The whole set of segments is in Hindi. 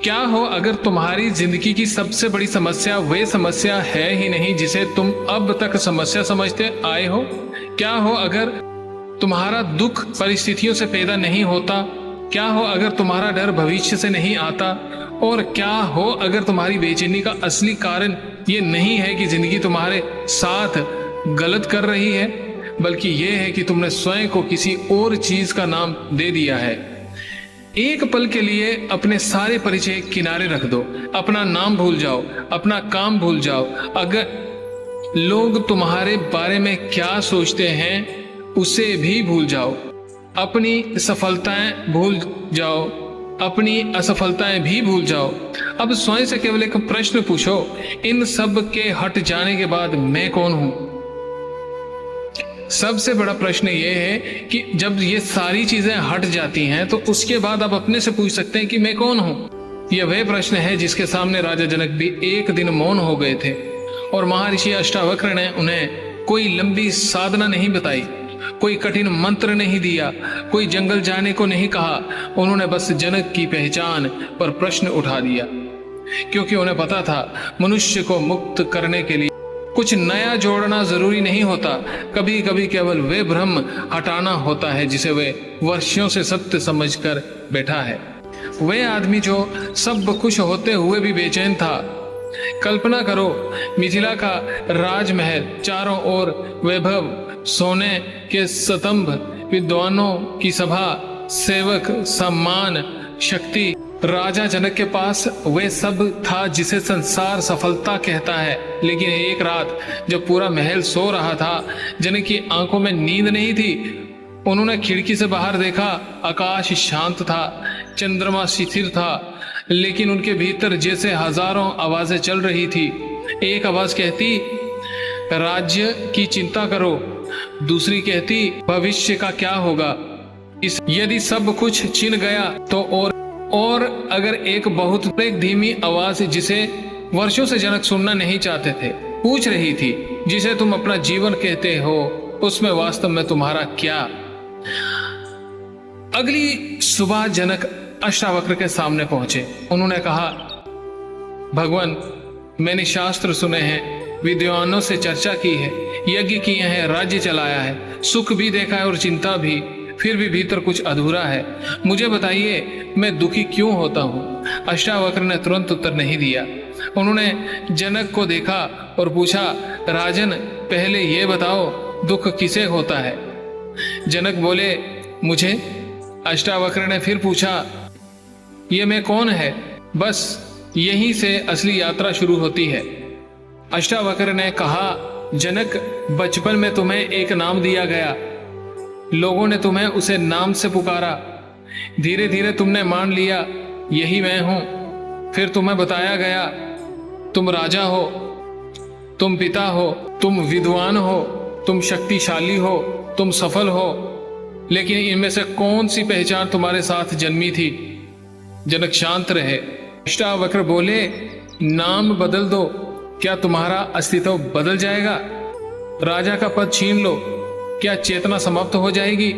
क्या हो अगर तुम्हारी जिंदगी की सबसे बड़ी समस्या वे समस्या है ही नहीं जिसे तुम अब तक समस्या समझते आए हो? क्या हो अगर तुम्हारा दुख परिस्थितियों से पैदा नहीं होता? क्या हो अगर तुम्हारा डर भविष्य से नहीं आता? और क्या हो अगर तुम्हारी बेचैनी का असली कारण ये नहीं है कि जिंदगी तुम्हारे साथ गलत कर रही है, बल्कि यह है कि तुमने स्वयं को किसी और चीज का नाम दे दिया है। एक पल के लिए अपने सारे परिचय किनारे रख दो, अपना नाम भूल जाओ, अपना काम भूल जाओ। अगर लोग तुम्हारे बारे में क्या सोचते हैं उसे भी भूल जाओ। अपनी सफलताएं भूल जाओ, अपनी असफलताएं भी भूल जाओ। अब स्वयं से केवल एक प्रश्न पूछो, इन सब के हट जाने के बाद मैं कौन हूं? सबसे बड़ा प्रश्न यह है कि जब ये सारी चीजें हट जाती हैं तो उसके बाद आप अपने से पूछ सकते हैं कि मैं कौन हूं। यह वह प्रश्न है जिसके सामने राजा जनक भी एक दिन मौन हो गए थे और महर्षि अष्टावक्र ने उन्हें कोई लंबी साधना नहीं बताई, कोई कठिन मंत्र नहीं दिया, कोई जंगल जाने को नहीं कहा। उन्होंने बस जनक की पहचान पर प्रश्न उठा दिया, क्योंकि उन्हें पता था मनुष्य को मुक्त करने के लिए कुछ नया जोड़ना जरूरी नहीं होता। कभी कभी केवल वे भ्रम हटाना होता है जिसे वे वर्षों से सत्य समझकर बैठा है। वे आदमी जो सब कुछ होते हुए भी बेचैन था। कल्पना करो, मिथिला का राजमहल, चारों ओर वैभव, सोने के स्तंभ, विद्वानों की सभा, सेवक, सम्मान, शक्ति। राजा जनक के पास वे सब था जिसे संसार सफलता कहता है। लेकिन एक रात जब पूरा महल सो रहा था, जनक की आंखों में नींद नहीं थी। उन्होंने खिड़की से बाहर देखा, आकाश शांत था, चंद्रमा शिथिल था, लेकिन उनके भीतर जैसे हजारों आवाजें चल रही थी। एक आवाज कहती, राज्य की चिंता करो। दूसरी कहती, भविष्य का क्या होगा यदि सब कुछ छिन गया तो। और अगर एक बहुत धीमी आवाज जिसे वर्षों से जनक सुनना नहीं चाहते थे पूछ रही थी, जिसे तुम अपना जीवन कहते हो, उसमें वास्तव में तुम्हारा क्या? अगली सुबह जनक अष्टावक्र के सामने पहुंचे। उन्होंने कहा, भगवान, मैंने शास्त्र सुने हैं, विद्वानों से चर्चा की है, यज्ञ किए हैं, राज्य चलाया है, सुख भी देखा है और चिंता भी, फिर भी भीतर कुछ अधूरा है। मुझे बताइए, मैं दुखी क्यों होता हूँ? अष्टावक्र ने तुरंत उत्तर नहीं दिया। उन्होंने जनक को देखा और पूछा, राजन, पहले ये बताओ, दुख किसे होता है? जनक बोले, मुझे। अष्टावक्र ने फिर पूछा, ये मैं कौन है? बस यहीं से असली यात्रा शुरू होती है। अष्टावक्र ने कहा, जनक, बचपन में तुम्हें एक नाम दिया गया, लोगों ने तुम्हें उसे नाम से पुकारा, धीरे धीरे तुमने मान लिया यही मैं हूं। फिर तुम्हें बताया गया, तुम राजा हो, तुम पिता हो, तुम विद्वान हो, तुम शक्तिशाली हो, तुम सफल हो, लेकिन इनमें से कौन सी पहचान तुम्हारे साथ जन्मी थी? जनक शांत रहे। अष्टावक्र बोले, नाम बदल दो, क्या तुम्हारा अस्तित्व बदल जाएगा? राजा का पद छीन लो, क्या चेतना समाप्त हो जाएगी?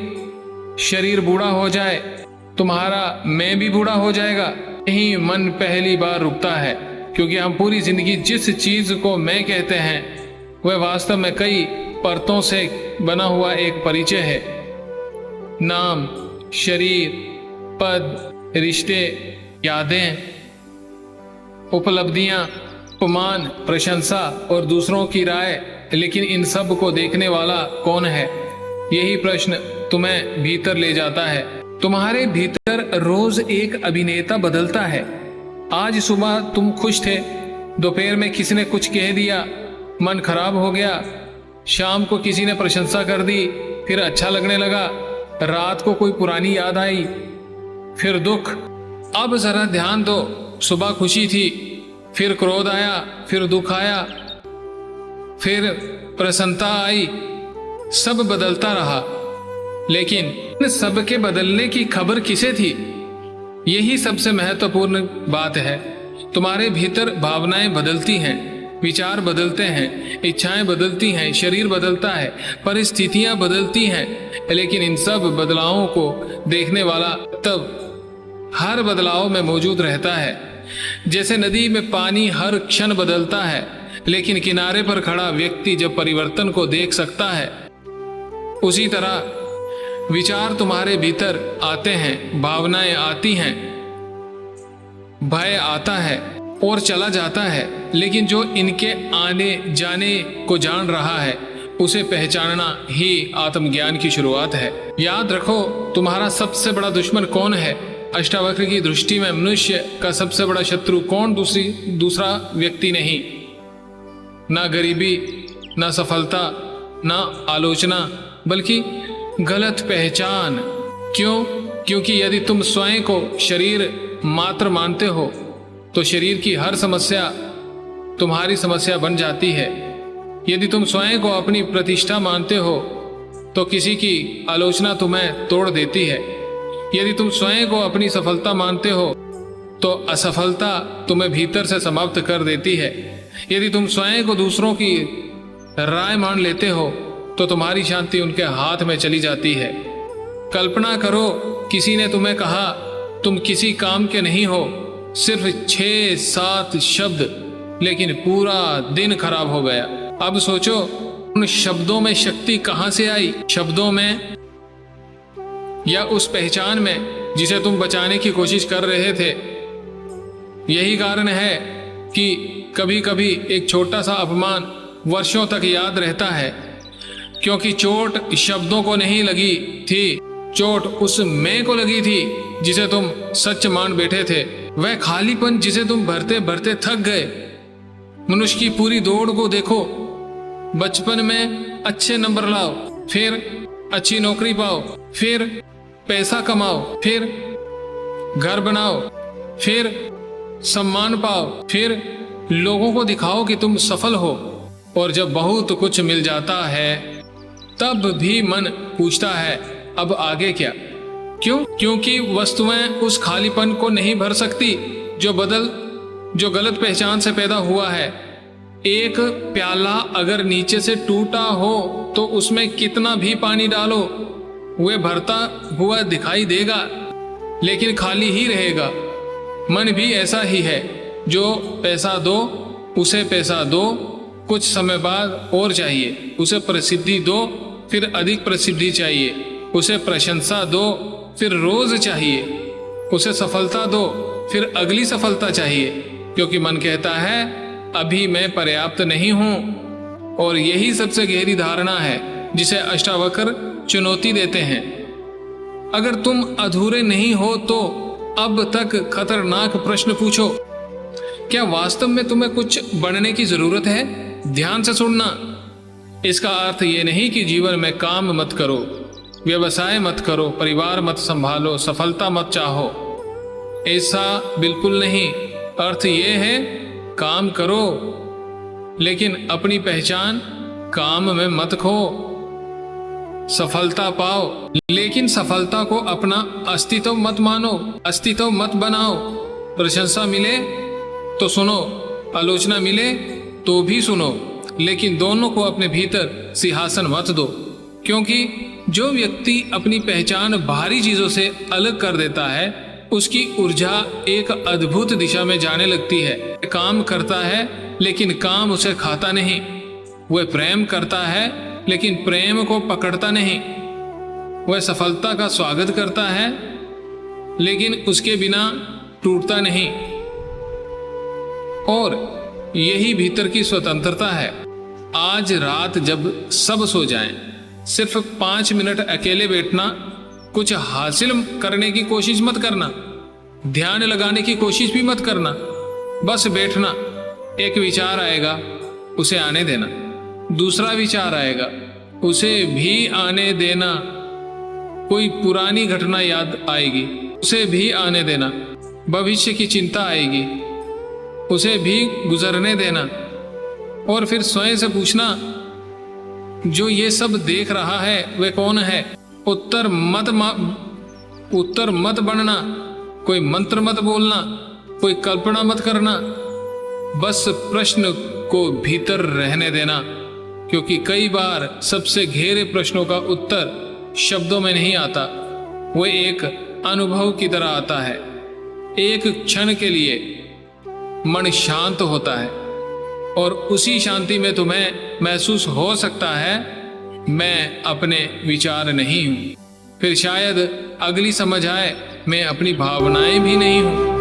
शरीर बूढ़ा हो जाए, तुम्हारा मैं भी बूढ़ा हो जाएगा? यही मन पहली बार रुकता है, क्योंकि हम पूरी जिंदगी जिस चीज को मैं कहते हैं वह वास्तव में कई परतों से बना हुआ एक परिचय है। नाम, शरीर, पद, रिश्ते, यादें, उपलब्धियां, अपमान, प्रशंसा और दूसरों की राय। लेकिन इन सब को देखने वाला कौन है? यही प्रश्न तुम्हें भीतर ले जाता है। तुम्हारे भीतर रोज एक अभिनेता बदलता है। आज सुबह तुम खुश थे, दोपहर में किसी ने कुछ कह दिया, मन खराब हो गया, शाम को किसी ने प्रशंसा कर दी, फिर अच्छा लगने लगा, रात को कोई पुरानी याद आई, फिर दुख। अब जरा ध्यान दो, सुबह खुशी थी, फिर क्रोध आया, फिर दुख आया, फिर प्रसन्नता आई, सब बदलता रहा। लेकिन इन सब के बदलने की खबर किसे थी? यही सबसे महत्वपूर्ण बात है। तुम्हारे भीतर भावनाएं बदलती हैं, विचार बदलते हैं, इच्छाएं बदलती हैं, शरीर बदलता है, परिस्थितियां बदलती हैं, लेकिन इन सब बदलावों को देखने वाला तब हर बदलाव में मौजूद रहता है। जैसे नदी में पानी हर क्षण बदलता है, लेकिन किनारे पर खड़ा व्यक्ति जब परिवर्तन को देख सकता है, उसी तरह विचार तुम्हारे भीतर आते हैं, भावनाएं आती हैं, भय आता है और चला जाता है, लेकिन जो इनके आने जाने को जान रहा है उसे पहचानना ही आत्मज्ञान की शुरुआत है। याद रखो, तुम्हारा सबसे बड़ा दुश्मन कौन है? अष्टावक्र की दृष्टि में मनुष्य का सबसे बड़ा शत्रु कौन दूसरा व्यक्ति नहीं, ना गरीबी, ना सफलता, ना आलोचना, बल्कि गलत पहचान। क्यों? क्योंकि यदि तुम स्वयं को शरीर मात्र मानते हो तो शरीर की हर समस्या तुम्हारी समस्या बन जाती है। यदि तुम स्वयं को अपनी प्रतिष्ठा मानते हो तो किसी की आलोचना तुम्हें तोड़ देती है। यदि तुम स्वयं को अपनी सफलता मानते हो तो असफलता तुम्हें भीतर से समाप्त कर देती है। यदि तुम स्वयं को दूसरों की राय मान लेते हो तो तुम्हारी शांति उनके हाथ में चली जाती है। कल्पना करो, किसी ने तुम्हें कहा तुम किसी काम के नहीं हो, सिर्फ 6-7 शब्द, लेकिन पूरा दिन खराब हो गया। अब सोचो, उन शब्दों में शक्ति कहां से आई? शब्दों में या उस पहचान में जिसे तुम बचाने की कोशिश कर रहे थे? यही कारण है कि कभी कभी एक छोटा सा अपमान वर्षों तक याद रहता है, क्योंकि चोट शब्दों को नहीं लगी थी, चोट उस मैं को लगी थी जिसे तुम सच मान बैठे थे। वह खालीपन जिसे तुम भरते भरते थक गए। मनुष्य की पूरी दौड़ को देखो, बचपन में अच्छे नंबर लाओ, फिर अच्छी नौकरी पाओ, फिर पैसा कमाओ, फिर घर बनाओ, फिर सम्मान पाओ, फिर लोगों को दिखाओ कि तुम सफल हो, और जब बहुत कुछ मिल जाता है तब भी मन पूछता है अब आगे क्या? क्यों? क्योंकि वस्तुएं उस खालीपन को नहीं भर सकती जो गलत पहचान से पैदा हुआ है। एक प्याला अगर नीचे से टूटा हो तो उसमें कितना भी पानी डालो वह भरता हुआ दिखाई देगा, लेकिन खाली ही रहेगा। मन भी ऐसा ही है, जो पैसा दो उसे पैसा दो, कुछ समय बाद और चाहिए, उसे प्रसिद्धि दो फिर अधिक प्रसिद्धि चाहिए, उसे प्रशंसा दो फिर रोज चाहिए, उसे सफलता दो फिर अगली सफलता चाहिए, क्योंकि मन कहता है अभी मैं पर्याप्त नहीं हूं। और यही सबसे गहरी धारणा है जिसे अष्टावक्र चुनौती देते हैं। अगर तुम अधूरे नहीं हो तो अब तक खतरनाक प्रश्न पूछो, क्या वास्तव में तुम्हें कुछ बनने की जरूरत है? ध्यान से सुनना। इसका अर्थ ये नहीं कि जीवन में काम मत करो, व्यवसाय मत करो, परिवार मत संभालो, सफलता मत चाहो, ऐसा बिल्कुल नहीं। अर्थ ये है काम करो, लेकिन अपनी पहचान काम में मत खो। सफलता पाओ, लेकिन सफलता को अपना अस्तित्व मत मानो, अस्तित्व मत बनाओ। प्रशंसा मिले तो सुनो, आलोचना मिले तो भी सुनो, लेकिन दोनों को अपने भीतर सिंहासन मत दो, क्योंकि जो व्यक्ति अपनी पहचान बाहरी चीजों से अलग कर देता है उसकी ऊर्जा एक अद्भुत दिशा में जाने लगती है। काम करता है लेकिन काम उसे खाता नहीं, वह प्रेम करता है लेकिन प्रेम को पकड़ता नहीं, वह सफलता का स्वागत करता है लेकिन उसके बिना टूटता नहीं। और यही भीतर की स्वतंत्रता है। आज रात जब सब सो जाएं, सिर्फ 5 मिनट अकेले बैठना, कुछ हासिल करने की कोशिश मत करना, ध्यान लगाने की कोशिश भी मत करना, बस बैठना। एक विचार आएगा उसे आने देना, दूसरा विचार आएगा उसे भी आने देना, कोई पुरानी घटना याद आएगी उसे भी आने देना, भविष्य की चिंता आएगी उसे भी गुजरने देना, और फिर स्वयं से पूछना जो ये सब देख रहा है वह कौन है? उत्तर मत बनना, कोई मंत्र मत बोलना, कोई कल्पना मत करना, बस प्रश्न को भीतर रहने देना, क्योंकि कई बार सबसे गहरे प्रश्नों का उत्तर शब्दों में नहीं आता, वो एक अनुभव की तरह आता है। एक क्षण के लिए मन शांत होता है और उसी शांति में तुम्हें महसूस हो सकता है मैं अपने विचार नहीं हूं। फिर शायद अगली समझ आए मैं अपनी भावनाएं भी नहीं हूं।